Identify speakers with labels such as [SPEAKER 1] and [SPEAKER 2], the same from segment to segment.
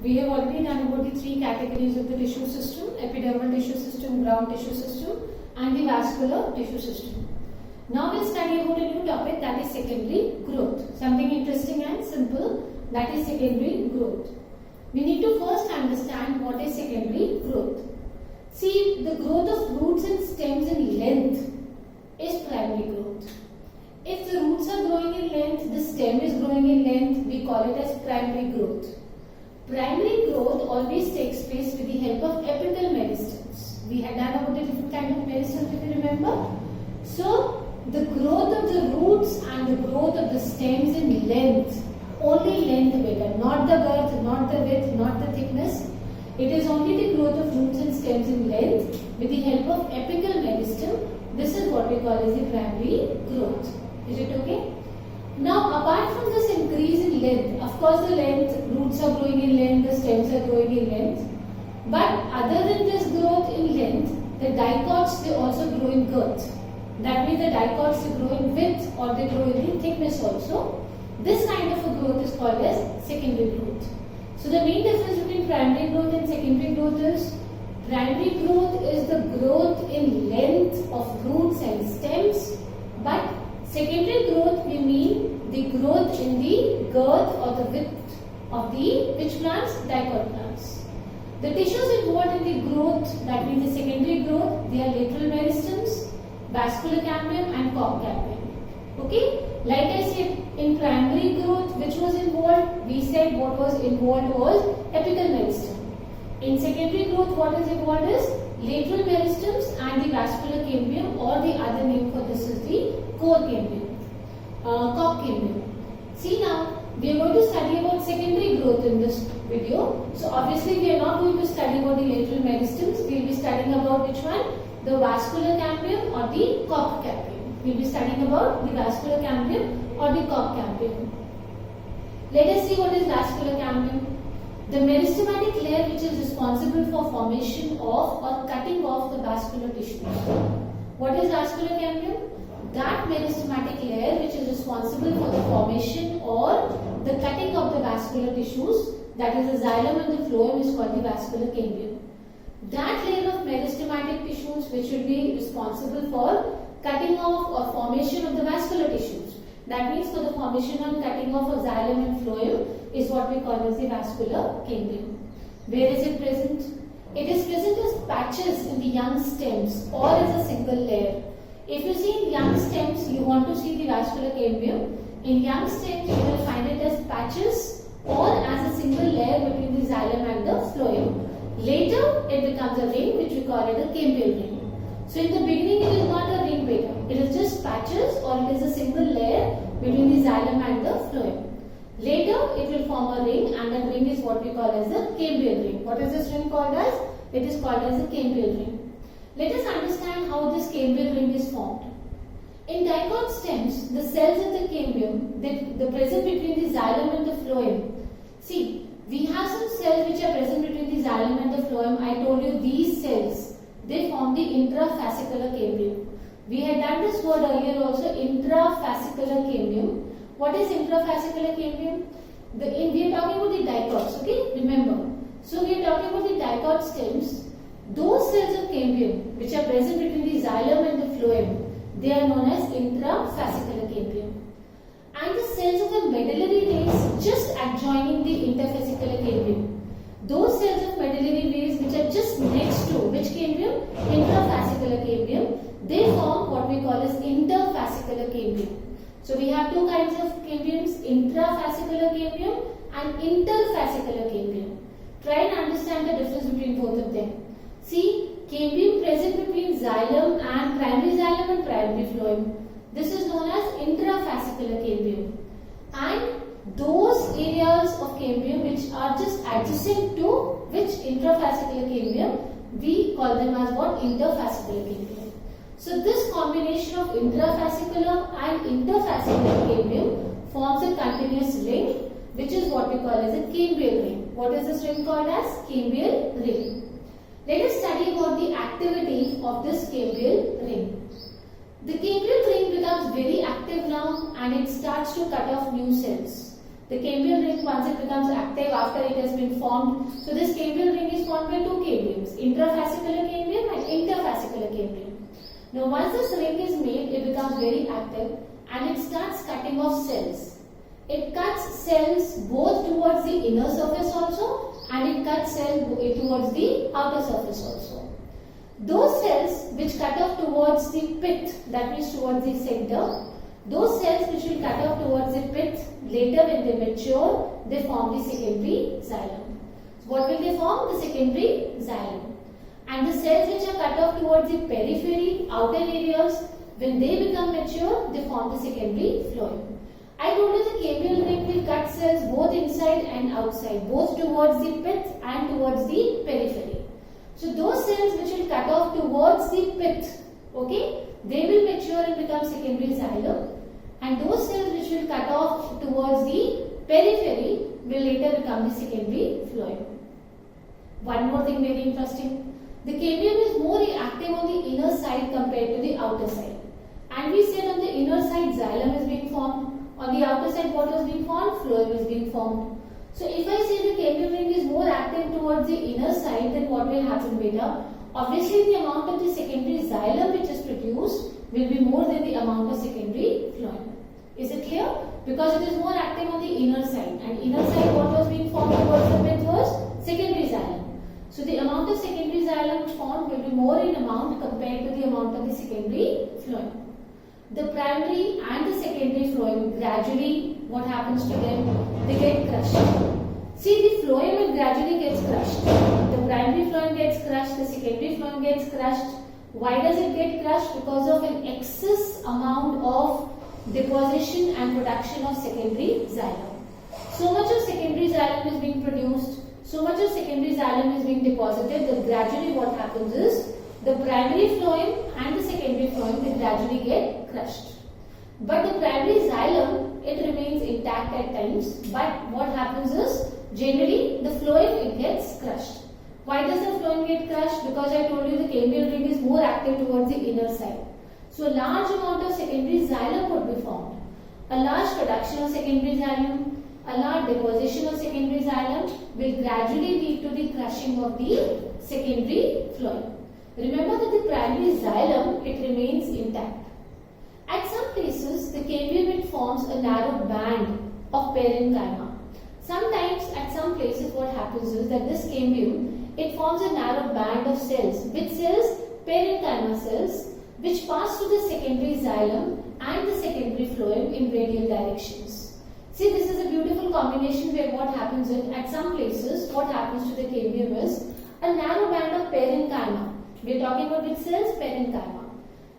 [SPEAKER 1] We have already done about the three categories of the tissue system: epidermal tissue system, ground tissue system, and the vascular tissue system. Now we'll study about a new topic, that is secondary growth. Something interesting and simple, that is secondary growth. We need to first understand what is secondary growth. See, the growth of roots and stems in length is primary growth. If the roots are growing in length, the stem is growing in length, we call it as primary growth. Primary growth always takes place with the help of apical meristems. We had done about the different kind of meristems, if you remember. So, the growth of the roots and the growth of the stems in length, only length beta, not the girth, not the width, not the thickness. It is only the growth of roots and stems in length with the help of apical meristem. This is what we call as the primary growth. Is it okay? Now, apart from this increase in length, of course the length, roots are growing in length, the stems are growing in length. But other than this growth in length, the dicots, they also grow in girth. That means the dicots, they grow in width or they grow in thickness also. This kind of a growth is called as secondary growth. So the main difference between primary growth and secondary growth is, primary growth is the growth in length of roots and stems, but secondary growth, we mean the growth in the girth or the width of the which plants? Dicot plants. The tissues involved in the growth, that means the secondary growth, they are lateral meristems, vascular cambium and cork cambium. Okay? Like I said, in primary growth, which was involved? We said what was involved was apical meristem. In secondary growth, what is involved is lateral meristems and the vascular cambium, or the other name for this is the core cambium, cork cambium. See now, we are going to study about secondary growth in this video. So obviously we are not going to study about the lateral meristems. We will be studying about which one? The vascular cambium or the cork cambium. We will be studying about the vascular cambium or the cork cambium. Let us see what is vascular cambium. The meristematic layer which is responsible for formation of or cutting off the vascular tissues. What is vascular cambium? That meristematic layer which is responsible for the formation or the cutting of the vascular tissues, that is the xylem and the phloem, is called the vascular cambium. That layer of meristematic tissues which will be responsible for cutting off or formation of the vascular tissues, that means for the formation and cutting off of xylem and phloem, is what we call as the vascular cambium. Where is it present? It is present as patches in the young stems or as a single layer. If you see in young stems, you want to see the vascular cambium. In young stems, you will find it as patches or as a single layer between the xylem and the phloem. Later, it becomes a ring which we call it a cambial ring. So in the beginning, it is not a ring beta. It is just patches or it is a single layer between the xylem and the phloem. Later, it will form a ring, and that ring is what we call as the cambial ring. What is this ring called as? It is called as the cambial ring. Let us understand how this cambial ring is formed. In dicot stems, the cells of the cambium, the present between the xylem and the phloem. See, we have some cells which are present between the xylem and the phloem. I told you these cells, they form the intrafascicular cambium. We had done this word earlier also, intrafascicular cambium. What is intrafascicular cambium? We are talking about the dicots, okay? Remember. So we are talking about the dicot stems. Those cells of cambium which are present between the xylem and the phloem, they are known as intrafascicular cambium. And the cells of the medullary rays just adjoining the interfascicular cambium. Those cells of medullary rays which are just next to which cambium? Intrafascicular cambium. They form what we call as interfascicular cambium. So we have two kinds of cambiums, intrafascicular cambium and interfascicular cambium. Try and understand the difference between both of them. See, cambium present between xylem and primary phloem. This is known as intrafascicular cambium. And those areas of cambium which are just adjacent to which intrafascicular cambium, we call them as what? Interfascicular cambium. So this combination of intrafascicular and interfascicular cambium forms a continuous ring, which is what we call as a cambial ring. What is this ring called as? Cambial ring. Let us study about the activity of this cambial ring. The cambial ring becomes very active now and it starts to cut off new cells. The cambial ring, once it becomes active after it has been formed, so this cambial ring is formed by two cambiums, intrafascicular cambium and interfascicular cambium. Now once this ring is made, it becomes very active and it starts cutting off cells. It cuts cells both towards the inner surface also and it cuts cells towards the outer surface also. Those cells which cut off towards the pith, that means towards the center, those cells which will cut off towards the pith, later when they mature, they form the secondary xylem. So what will they form? The secondary xylem. And the cells which are cut off towards the periphery, outer areas, when they become mature, they form the secondary phloem. I told you the cambial ring will cut cells both inside and outside, both towards the pith and towards the periphery. So those cells which will cut off towards the pith, okay, they will mature and become secondary xylem, and those cells which will cut off towards the periphery will later become the secondary phloem. One more thing very interesting. The cambium is more active on the inner side compared to the outer side. And we said on the inner side xylem is being formed. On the outer side what is being formed? Phloem is being formed. So if I say the cambium ring is more active towards the inner side, then what will happen, beta? Obviously the amount of the secondary xylem which is produced will be more than the amount of secondary phloem. Is it clear? Because it is more active on the inner side, and inner side what was being formed towards the pith was secondary xylem. So the amount of secondary xylem formed will be more in amount compared to the amount of the secondary phloem. The primary and the secondary phloem gradually, what happens to them? They get crushed. See, the phloem gradually gets crushed. The primary phloem gets crushed, the secondary phloem gets crushed. Why does it get crushed? Because of an excess amount of deposition and production of secondary xylem. So much of secondary xylem is being produced, so much of secondary xylem is being deposited that gradually what happens is the primary phloem and the secondary phloem will gradually get crushed. But the primary xylem, it remains intact at times, but what happens is generally the phloem it gets crushed. Why does the phloem get crushed? Because I told you the cambial ring is more active towards the inner side. So a large amount of secondary xylem would be formed. A large production of secondary xylem, a large deposition of secondary xylem will gradually lead to the crushing of the secondary phloem. Remember that the primary xylem, it remains intact. At some places, the cambium it forms a narrow band of parenchyma. Sometimes at some places what happens is that this cambium, it forms a narrow band of cells. Which cells? Parenchyma cells, which pass through the secondary xylem and the secondary phloem in radial directions. See, this is a beautiful combination where what happens is at some places, what happens to the cambium is a narrow band of parenchyma. We are talking about which cells? Parenchyma.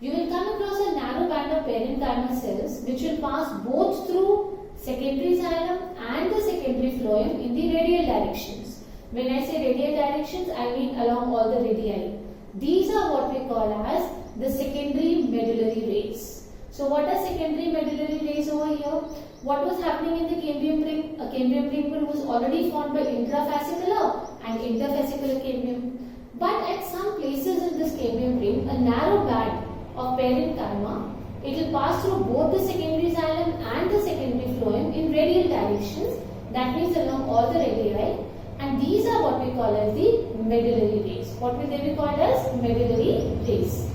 [SPEAKER 1] You will come across a narrow band of parenchyma cells which will pass both through secondary xylem and the secondary phloem in the radial directions. When I say radial directions, I mean along all the radii. These are what we call as the secondary medullary rays. So what are secondary medullary rays over here? What was happening in the cambium ring? A cambium ring was already formed by intrafascicular and interfascicular cambium. But at some places in this cambium ring, a narrow band of parenchyma, it will pass through both the secondary xylem and the secondary phloem in radial directions. That means along all the radii. And these are what we call as the medullary rays. What will they be called as? Medullary rays.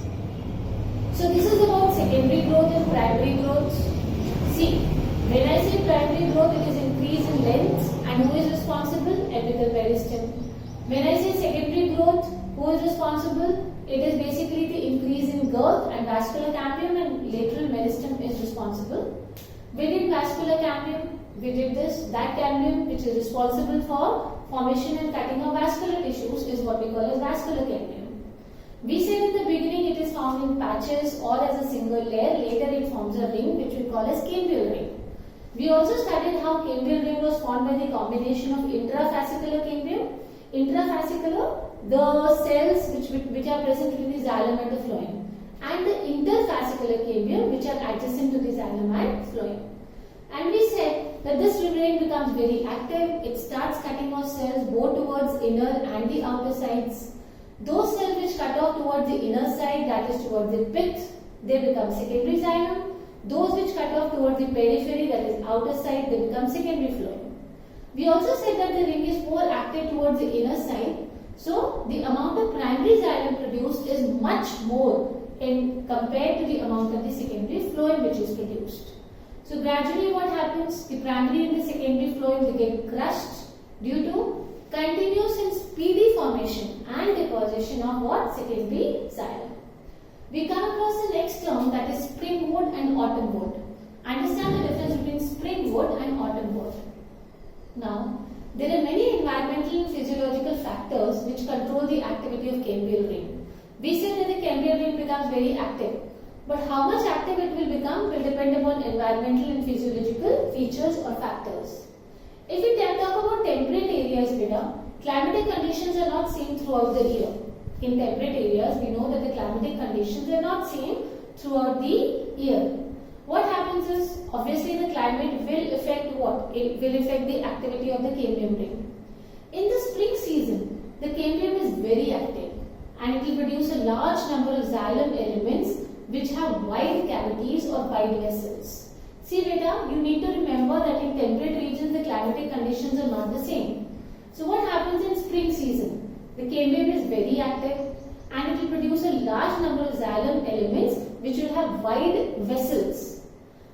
[SPEAKER 1] So this is about secondary growth and primary growth. See, when I say primary growth, it is increase in length, and who is responsible? Apical meristem. When I say secondary growth, who is responsible? It is basically the increase in girth, and vascular cambium and lateral meristem is responsible. Within vascular cambium, we did this. That cambium which is responsible for formation and cutting of vascular tissues is what we call as vascular cambium. We said in the beginning it is found in patches or as a single layer. Later it forms a ring which we call as cambial ring. We also studied how cambial ring was formed by the combination of intrafascicular cambium. Intrafascicular, the cells which are present between the xylem and the phloem, and the interfascicular cambium which are adjacent to the xylem and phloem. And we said that this ring becomes very active. It starts cutting off cells both towards inner and the outer sides. Those cells which cut off towards the inner side, that is towards the pith, they become secondary xylem. Those which cut off towards the periphery, that is outer side, they become secondary phloem. We also said that the ring is more active towards the inner side. So the amount of primary xylem produced is much more in compared to the amount of the secondary phloem which is produced. So gradually what happens? The primary and the secondary phloem, they get crushed due to continuous and speedy formation and deposition of what? Secondary xylem. We come across the next term, that is spring wood and autumn wood. Understand the difference between spring wood and autumn wood. Now, there are many environmental and physiological factors which control the activity of cambial ring. We said that the cambial ring becomes very active, but how much active it will become will depend upon environmental and physiological features or factors. If we talk about temperate areas, climatic conditions are not same throughout the year. In temperate areas, we know that the climatic conditions are not same throughout the year. What happens is, obviously the climate will affect what? It will affect the activity of the cambium ring. In the spring season, the cambium is very active and it will produce a large number of xylem elements which have wide cavities or wide vessels. See beta, you need to remember that in temperate regions the climatic conditions are not the same. So what happens in spring season? The cambium is very active and it will produce a large number of xylem elements which will have wide vessels.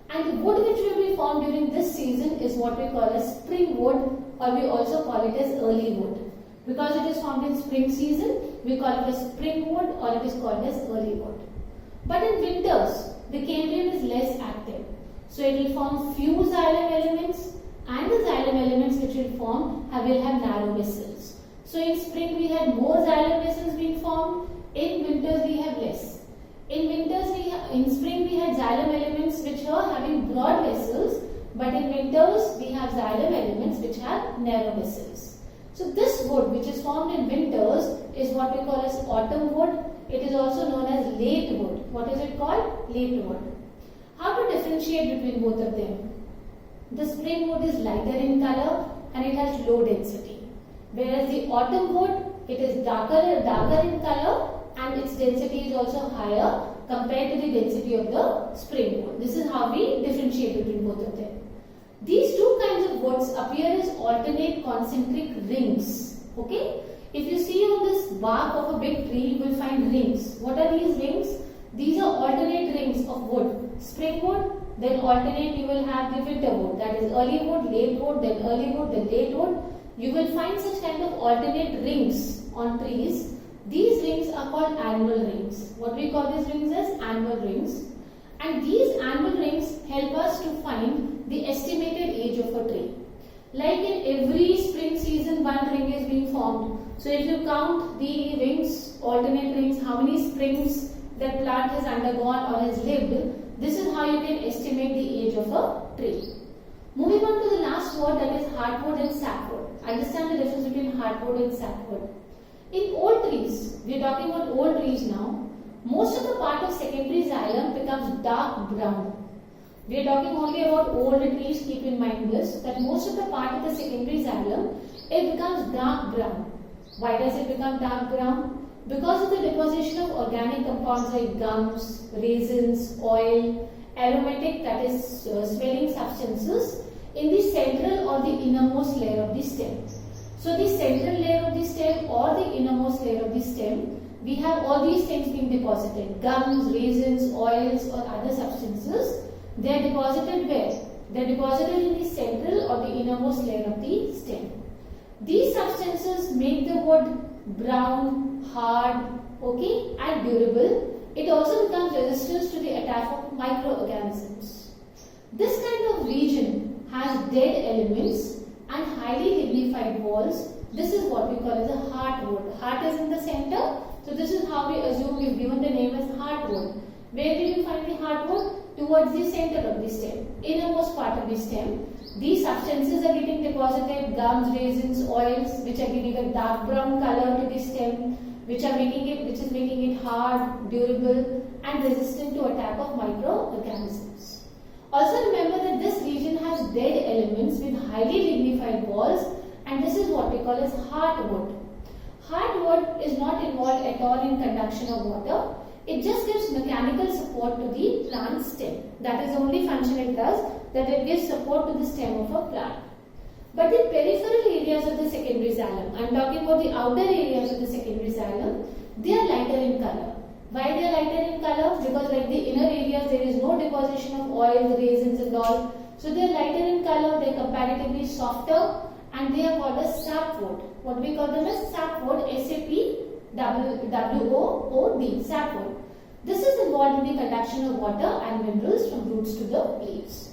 [SPEAKER 1] And the wood which will be formed during this season is what we call as spring wood, or we also call it as early wood. Because it is formed in spring season, we call it as spring wood or it is called as early wood. But in winters, the cambium is less active. So it will form few xylem elements, and the xylem elements which will form will have narrow vessels. So in spring we had more xylem vessels being formed, in winters we have less. In spring we had xylem elements which are having broad vessels, but in winters we have xylem elements which have narrow vessels. So this wood which is formed in winters is what we call as autumn wood. It is also known as late wood. What is it called? Late wood. How to differentiate between both of them? The spring wood is lighter in color and it has low density, whereas the autumn wood, it is darker in color and its density is also higher compared to the density of the spring wood. This is how we differentiate between both of them. These two kinds of woods appear as alternate concentric rings. Okay? If you see on this bark of a big tree, you will find rings. What are these rings? These are alternate rings of wood. Spring wood, then alternate you will have the winter wood. That is early wood, late wood, then early wood, then late wood. You will find such kind of alternate rings on trees. These rings are called annual rings. What we call these rings as annual rings. And these annual rings help us to find the estimated age of a tree. Like in every spring season, one ring is being formed. So if you count the rings, alternate rings, how many springs that plant has undergone or has lived, this is how you can estimate the age of a tree. Moving on to the last word, that is heartwood and sapwood. Understand the difference between heartwood and sapwood. In old trees, we are talking about old trees now, most of the part of secondary xylem becomes dark brown. We are talking only about old trees, keep in mind this, that most of the part of the secondary xylem, it becomes dark brown. Why does it become dark brown? Because of the deposition of organic compounds like gums, resins, oil, aromatic, that is smelling substances in the central or the innermost layer of the stem. So the central layer of the stem or the innermost layer of the stem, we have all these things being deposited. Gums, resins, oils or other substances, they are deposited where? They are deposited in the central or the innermost layer of the stem. These substances make the wood brown, hard, okay, and durable. It also becomes resistant to the attack of microorganisms. This kind of region has dead elements and highly lignified walls. This is what we call as a heartwood. Heart is in the center, so this is how we assume we've given the name as heartwood. Where did you find the heartwood? Towards the center of the stem, innermost part of the stem. These substances are getting deposited, gums, resins, oils, which are giving a dark brown color to the stem, which is making it hard, durable, and resistant to attack of microorganisms. Also remember that this region has dead elements with highly lignified walls, and this is what we call as heartwood. Heartwood is not involved at all in conduction of water. It just gives mechanical support to the plant stem. That is the only function it does, that it gives support to the stem of a plant. But the peripheral areas of the secondary xylem, I am talking about the outer areas of the secondary xylem, they are lighter in color. Why they are lighter in color? Because like the inner areas, there is no deposition of oil, raisins and all. So they are lighter in color, they are comparatively softer, and they are called as sapwood. What we call them as sapwood, S-A-P-W-O-O-D, sapwood. This is involved in the conduction of water and minerals from roots to the leaves.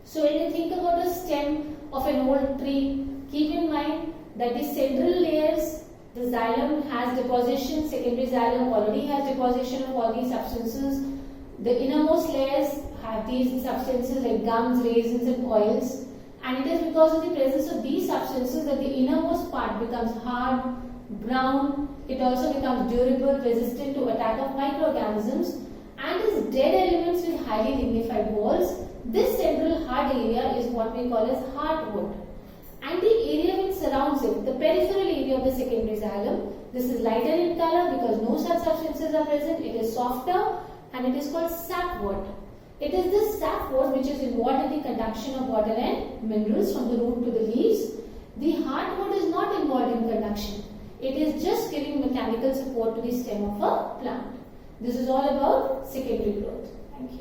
[SPEAKER 1] So when you think about a stem of an old tree, keep in mind that the central layers, the xylem has deposition, secondary xylem already has deposition of all these substances. The innermost layers have these substances like gums, raisins and oils, and it is because of the presence of these substances that the innermost part becomes hard, brown. It also becomes durable, resistant to attack of microorganisms, and as dead elements with highly lignified walls. This central hard area is what we call as hardwood, and the area which surrounds it, the peripheral area of the secondary xylem, this is lighter in color because no such substances are present. It is softer and it is called sapwood. It is this sapwood which is involved in the conduction of water and minerals from the root to the leaves. The hardwood is not involved in conduction. It is just giving mechanical support to the stem of a plant. This is all about secondary growth. Thank you.